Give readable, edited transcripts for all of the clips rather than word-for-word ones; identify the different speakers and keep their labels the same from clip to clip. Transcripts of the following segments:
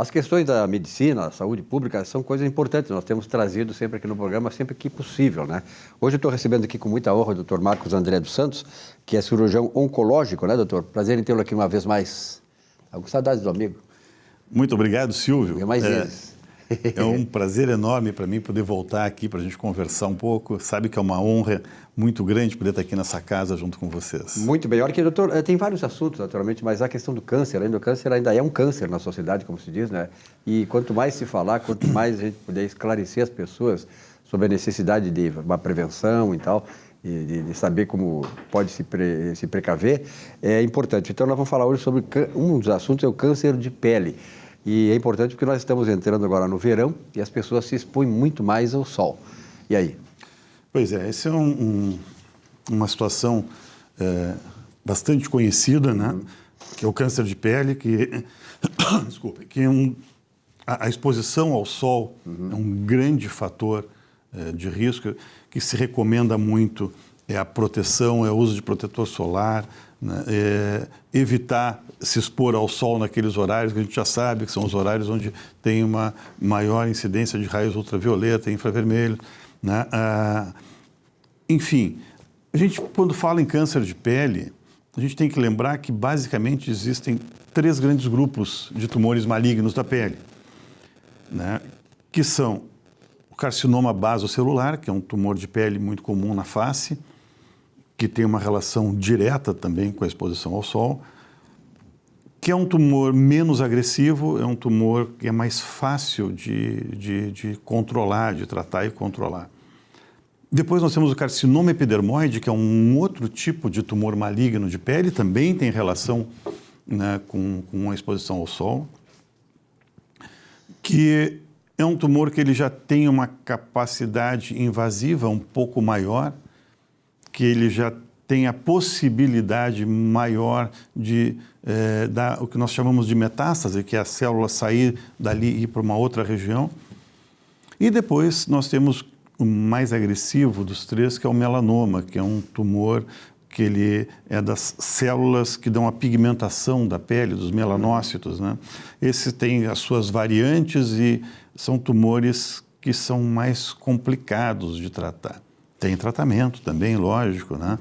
Speaker 1: As questões da medicina, da saúde pública, são coisas importantes. Nós temos trazido sempre aqui no programa, sempre que possível, né? Hoje eu estou recebendo aqui com muita honra o Dr. Marcos André dos Santos, que é cirurgião oncológico, né, doutor? Prazer em tê-lo aqui uma vez mais. Com saudades do amigo.
Speaker 2: Muito obrigado, Silvio.
Speaker 1: E mais vezes.
Speaker 2: É um prazer enorme para mim poder voltar aqui para a gente conversar um pouco. Sabe que é uma honra muito grande poder estar aqui nessa casa junto com vocês.
Speaker 1: Muito bem. Olha que, doutor, tem vários assuntos, naturalmente, mas a questão do câncer, ainda o câncer ainda é um câncer na sociedade, como se diz, né? E quanto mais se falar, quanto mais a gente puder esclarecer as pessoas sobre a necessidade de uma prevenção e tal, e de saber como pode se precaver, é importante. Então, nós vamos falar hoje sobre um dos assuntos, é o câncer de pele. E é importante porque nós estamos entrando agora no verão e as pessoas se expõem muito mais ao sol. E aí?
Speaker 2: Pois é, essa é uma situação bastante conhecida, né? Que é o câncer de pele, desculpe, que a exposição ao sol é um grande fator de risco, que se recomenda muito a proteção, o uso de protetor solar, né? Evitar se expor ao sol naqueles horários que a gente já sabe que são os horários onde tem uma maior incidência de raios ultravioleta e infravermelho, né? Enfim, a gente, quando fala em câncer de pele, a gente tem que lembrar que basicamente existem 3 grandes grupos de tumores malignos da pele, né? Que são o carcinoma basocelular, que é um tumor de pele muito comum na face, que tem uma relação direta também com a exposição ao sol, que é um tumor menos agressivo, é um tumor que é mais fácil de controlar, de tratar e controlar. Depois nós temos o carcinoma epidermoide, que é um outro tipo de tumor maligno de pele, também tem relação, né, com a exposição ao sol, que é um tumor que ele já tem uma capacidade invasiva um pouco maior, que ele já tem a possibilidade maior de dar o que nós chamamos de metástase, que é a célula sair dali e ir para uma outra região. E depois nós temos o mais agressivo dos 3, que é o melanoma, que é um tumor que ele é das células que dão a pigmentação da pele, dos melanócitos, né? Esse tem as suas variantes e são tumores que são mais complicados de tratar. Tem tratamento também, lógico, né?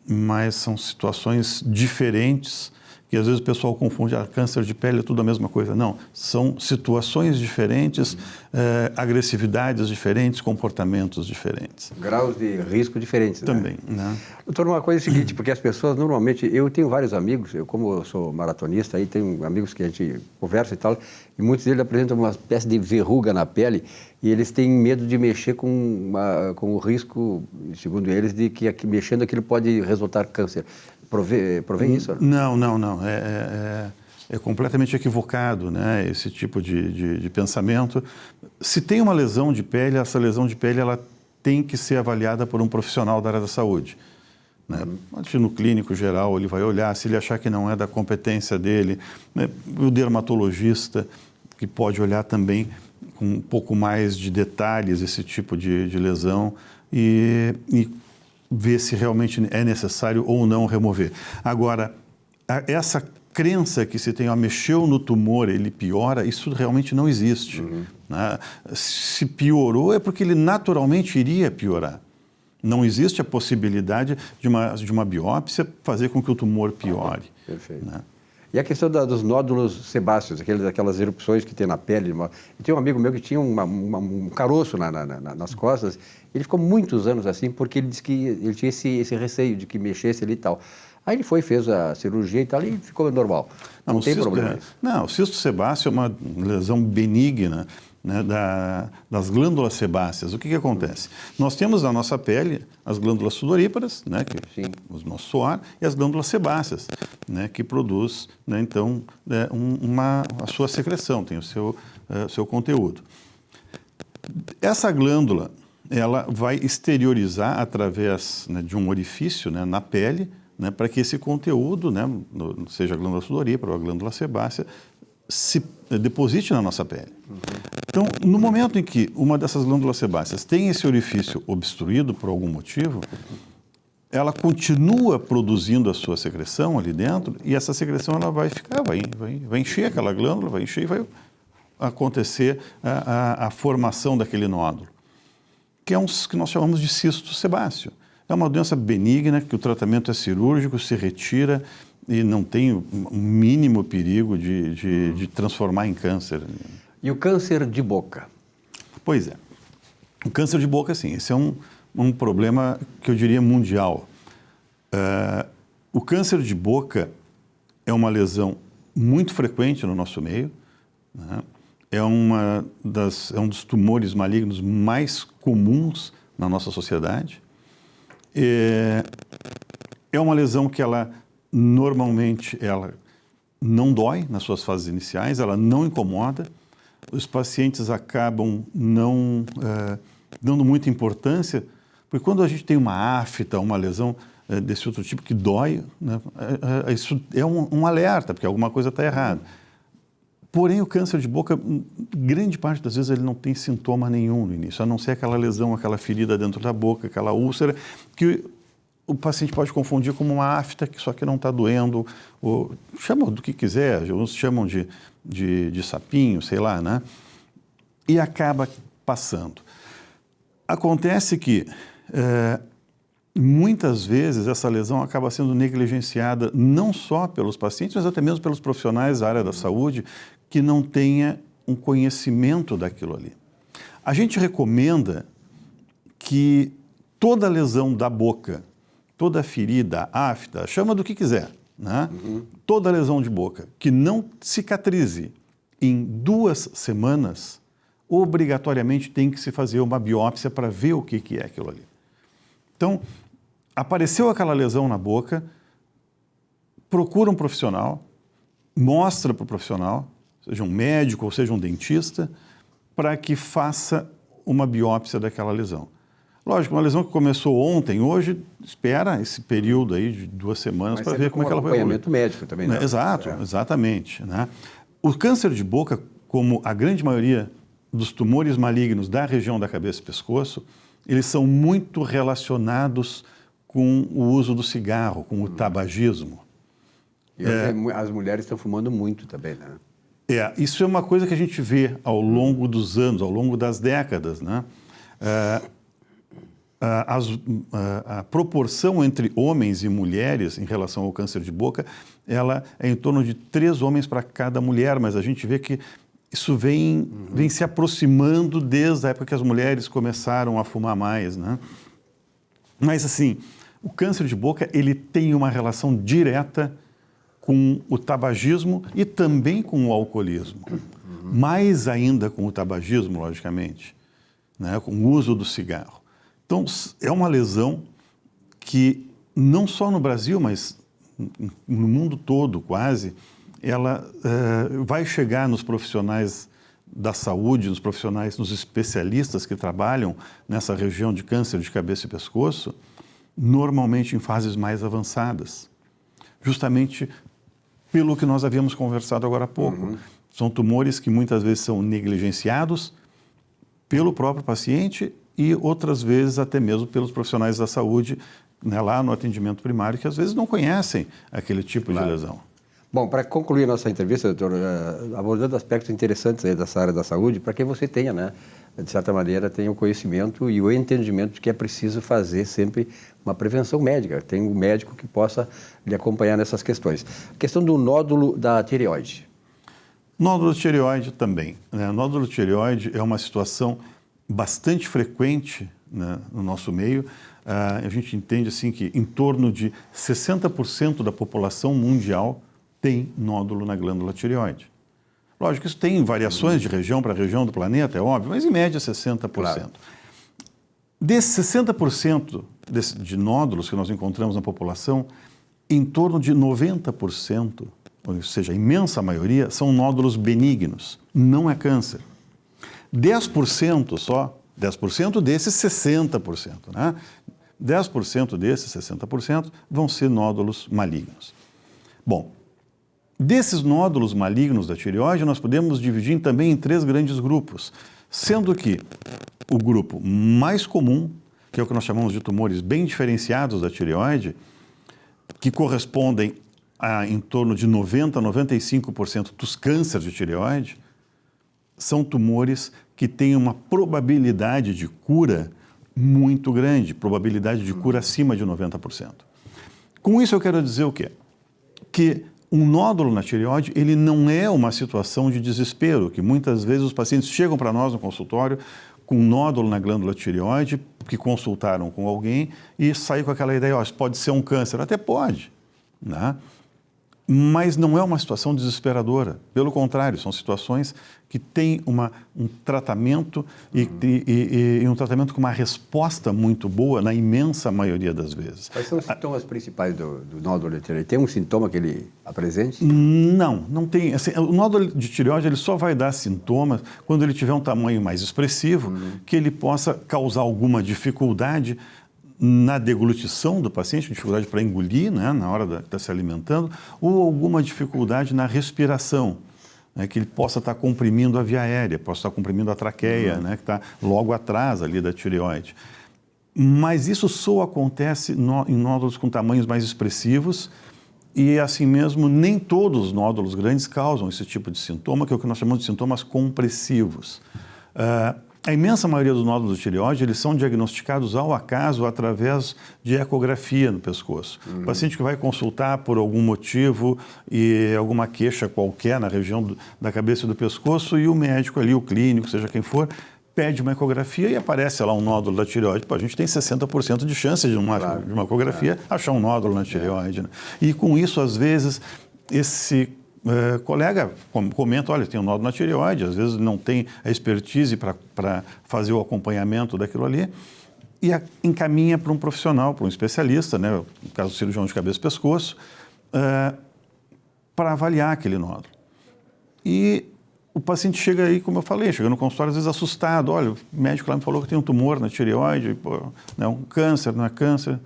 Speaker 2: Mas são situações diferentes, que às vezes o pessoal confunde, câncer de pele é tudo a mesma coisa. Não, são situações diferentes, agressividades diferentes, comportamentos diferentes.
Speaker 1: Graus de risco diferentes, né?
Speaker 2: Também, né?
Speaker 1: Doutor, uma coisa é a seguinte, porque as pessoas normalmente, eu tenho vários amigos, como eu sou maratonista, aí tenho amigos que a gente conversa e tal, e muitos deles apresentam uma espécie de verruga na pele e eles têm medo de mexer com o risco, segundo eles, de que mexendo aquilo pode resultar câncer. Provém isso?
Speaker 2: Não. É completamente equivocado, né, esse tipo de pensamento. Se tem uma lesão de pele, essa lesão de pele ela tem que ser avaliada por um profissional da área da saúde, né? No clínico geral, ele vai olhar, se ele achar que não é da competência dele, né, o dermatologista, que pode olhar também com um pouco mais de detalhes esse tipo de lesão e ver se realmente é necessário ou não remover. Agora, essa crença que se tem, mexeu no tumor, ele piora, isso realmente não existe. Né? Se piorou é porque ele naturalmente iria piorar. Não existe a possibilidade de uma biópsia fazer com que o tumor piore.
Speaker 1: Perfeito.
Speaker 2: Né?
Speaker 1: E a questão dos nódulos sebáceos, aquelas erupções que tem na pele. Tem um amigo meu que tinha um caroço nas costas, ele ficou muitos anos assim, porque ele disse que ele tinha esse receio de que mexesse ali e tal. Aí ele fez a cirurgia e tal, e ficou normal. Não tem problema.
Speaker 2: Não, o cisto sebáceo é uma lesão benigna, né, das glândulas sebáceas. O que acontece? Nós temos na nossa pele as glândulas sudoríparas, né, que é o nosso suor, e as glândulas sebáceas, né, que produz, né, então, a sua secreção, tem o seu conteúdo. Essa glândula, ela vai exteriorizar através, né, de um orifício, né, na pele, né, para que esse conteúdo, né, seja a glândula sudorípara ou a glândula sebácea, se deposite na nossa pele. Então, no momento em que uma dessas glândulas sebáceas tem esse orifício obstruído por algum motivo, ela continua produzindo a sua secreção ali dentro e essa secreção ela vai ficar, vai encher aquela glândula, vai encher e vai acontecer a formação daquele nódulo, que é um que nós chamamos de cisto sebáceo. É uma doença benigna, que o tratamento é cirúrgico, se retira e não tem o mínimo perigo de transformar em câncer.
Speaker 1: E o câncer de boca?
Speaker 2: Pois é. O câncer de boca, sim, esse é um problema que eu diria mundial. O câncer de boca é uma lesão muito frequente no nosso meio, né? É um dos tumores malignos mais comuns na nossa sociedade. É uma lesão que normalmente ela não dói nas suas fases iniciais, ela não incomoda. Os pacientes acabam não dando muita importância, porque quando a gente tem uma afta, uma lesão desse outro tipo que dói, né, isso é um alerta, porque alguma coisa está errada. Porém, o câncer de boca, grande parte das vezes, ele não tem sintoma nenhum no início, a não ser aquela lesão, aquela ferida dentro da boca, aquela úlcera, que o paciente pode confundir como uma afta, só que não está doendo, ou chamam do que quiser, uns chamam de sapinho, sei lá, né? E acaba passando. Acontece que muitas vezes essa lesão acaba sendo negligenciada não só pelos pacientes, mas até mesmo pelos profissionais da área da saúde que não tenha um conhecimento daquilo ali. A gente recomenda que toda lesão da boca, toda ferida, afta, chama do que quiser, né? Toda lesão de boca que não cicatrize em 2 semanas, obrigatoriamente tem que se fazer uma biópsia para ver o que é aquilo ali. Então, apareceu aquela lesão na boca, procura um profissional, mostra para o profissional, seja um médico ou seja um dentista, para que faça uma biópsia daquela lesão. Lógico, uma lesão que começou ontem, hoje espera esse período aí de 2 semanas para ver como é que ela vai evoluir.
Speaker 1: Acompanhamento médico também, né?
Speaker 2: Exato, exatamente, né? O câncer de boca, como a grande maioria dos tumores malignos da região da cabeça e pescoço, eles são muito relacionados com o uso do cigarro, com o tabagismo.
Speaker 1: E as mulheres estão fumando muito também, né?
Speaker 2: Isso é uma coisa que a gente vê ao longo dos anos, ao longo das décadas, né? A proporção entre homens e mulheres em relação ao câncer de boca, ela é em torno de 3 homens para cada mulher, mas a gente vê que isso vem se aproximando desde a época que as mulheres começaram a fumar mais, né? Mas assim, o câncer de boca, ele tem uma relação direta com o tabagismo e também com o alcoolismo. Mais ainda com o tabagismo, logicamente, né? Com o uso do cigarro. Então, é uma lesão que, não só no Brasil, mas no mundo todo, quase, ela vai chegar nos profissionais da saúde, nos especialistas que trabalham nessa região de câncer de cabeça e pescoço, normalmente em fases mais avançadas, justamente pelo que nós havíamos conversado agora há pouco. São tumores que muitas vezes são negligenciados pelo próprio paciente e outras vezes até mesmo pelos profissionais da saúde, né, lá no atendimento primário, que às vezes não conhecem aquele tipo de lesão.
Speaker 1: Bom, para concluir a nossa entrevista, doutor, abordando aspectos interessantes aí dessa área da saúde, para que você tenha, né, de certa maneira, tenha o conhecimento e o entendimento de que é preciso fazer sempre uma prevenção médica. Tem um médico que possa lhe acompanhar nessas questões. A questão do nódulo da tireoide.
Speaker 2: Nódulo de tireoide também, né? Nódulo de tireoide é uma situação bastante frequente, né, no nosso meio. A gente entende assim que em torno de 60% da população mundial tem nódulo na glândula tireoide. Lógico que isso tem variações de região para região do planeta, é óbvio, mas em média 60%. Claro. Desses 60% de nódulos que nós encontramos na população, em torno de 90%, ou seja, a imensa maioria, são nódulos benignos, não é câncer. 10% só, 10% desses 60%, né? 10% desses 60% vão ser nódulos malignos. Bom, desses nódulos malignos da tireoide, nós podemos dividir também em 3 grandes grupos, sendo que o grupo mais comum, que é o que nós chamamos de tumores bem diferenciados da tireoide, que correspondem a em torno de 90% a 95% dos cânceres de tireoide, são tumores que têm uma probabilidade de cura muito grande, probabilidade de cura acima de 90%. Com isso eu quero dizer o quê? Que um nódulo na tireoide, ele não é uma situação de desespero, que muitas vezes os pacientes chegam para nós no consultório com um nódulo na glândula tireoide, que consultaram com alguém e saem com aquela ideia, isso pode ser um câncer. Até pode, né? Mas não é uma situação desesperadora. Pelo contrário, são situações que têm um tratamento e um tratamento com uma resposta muito boa na imensa maioria das vezes.
Speaker 1: Quais são os sintomas principais do nódulo de tireoide? Tem um sintoma que ele apresente?
Speaker 2: Não tem. Assim, o nódulo de tireoide ele só vai dar sintomas quando ele tiver um tamanho mais expressivo, que ele possa causar alguma dificuldade na deglutição do paciente, dificuldade para engolir, né, na hora de estar se alimentando, ou alguma dificuldade na respiração, né, que ele possa estar comprimindo a via aérea, possa estar comprimindo a traqueia, né, que está logo atrás ali da tireoide. Mas isso só acontece em nódulos com tamanhos mais expressivos e, assim mesmo, nem todos os nódulos grandes causam esse tipo de sintoma, que é o que nós chamamos de sintomas compressivos. A imensa maioria dos nódulos de tireoide, eles são diagnosticados ao acaso através de ecografia no pescoço. O paciente que vai consultar por algum motivo e alguma queixa qualquer na região da cabeça e do pescoço e o médico ali, o clínico, seja quem for, pede uma ecografia e aparece lá um nódulo da tireoide. A gente tem 60% de chance de uma ecografia achar um nódulo na tireoide. Né? E com isso, às vezes, esse colega comenta, olha, tem um nódulo na tireoide, às vezes não tem a expertise para fazer o acompanhamento daquilo ali, e encaminha para um profissional, para um especialista, né, no caso do cirurgião de cabeça e pescoço, para avaliar aquele nódulo. E o paciente chega aí, como eu falei, chega no consultório às vezes assustado, olha, o médico lá me falou que tem um tumor na tireoide, né, um câncer, não é câncer.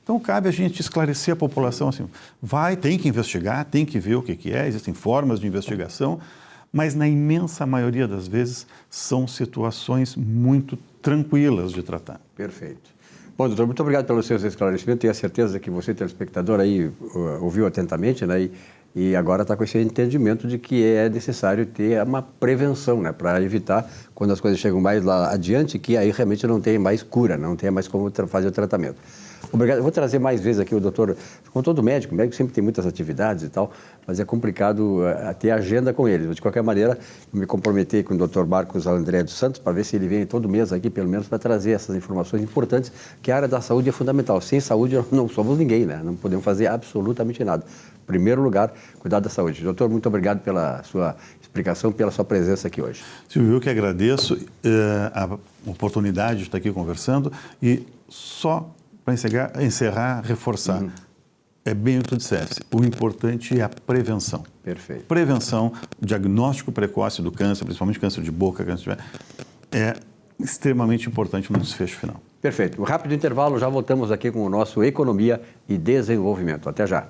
Speaker 2: Então, cabe a gente esclarecer a população assim, tem que investigar, tem que ver o que é, existem formas de investigação, mas na imensa maioria das vezes são situações muito tranquilas de tratar.
Speaker 1: Perfeito. Bom, doutor, muito obrigado pelos seus esclarecimentos. Tenho a certeza que você, telespectador, aí ouviu atentamente, né? E agora está com esse entendimento de que é necessário ter uma prevenção, né? Para evitar, quando as coisas chegam mais lá adiante, que aí realmente não tem mais cura, não tem mais como fazer o tratamento. Obrigado. Eu vou trazer mais vezes aqui o doutor, como todo médico, o médico sempre tem muitas atividades e tal, mas é complicado ter agenda com ele. De qualquer maneira, eu me comprometi com o doutor Marcos André dos Santos para ver se ele vem todo mês aqui, pelo menos, para trazer essas informações importantes, que a área da saúde é fundamental. Sem saúde, não somos ninguém, né? Não podemos fazer absolutamente nada. Em primeiro lugar, cuidar da saúde. Doutor, muito obrigado pela sua explicação, pela sua presença aqui hoje.
Speaker 2: Silvio, eu que agradeço a oportunidade de estar aqui conversando e só para encerrar, reforçar. É bem o que tu disseste. O importante é a prevenção.
Speaker 1: Perfeito.
Speaker 2: Prevenção, diagnóstico precoce do câncer, principalmente câncer de boca, câncer de... é extremamente importante no desfecho final.
Speaker 1: Perfeito. Um rápido intervalo, já voltamos aqui com o nosso Economia e Desenvolvimento. Até já.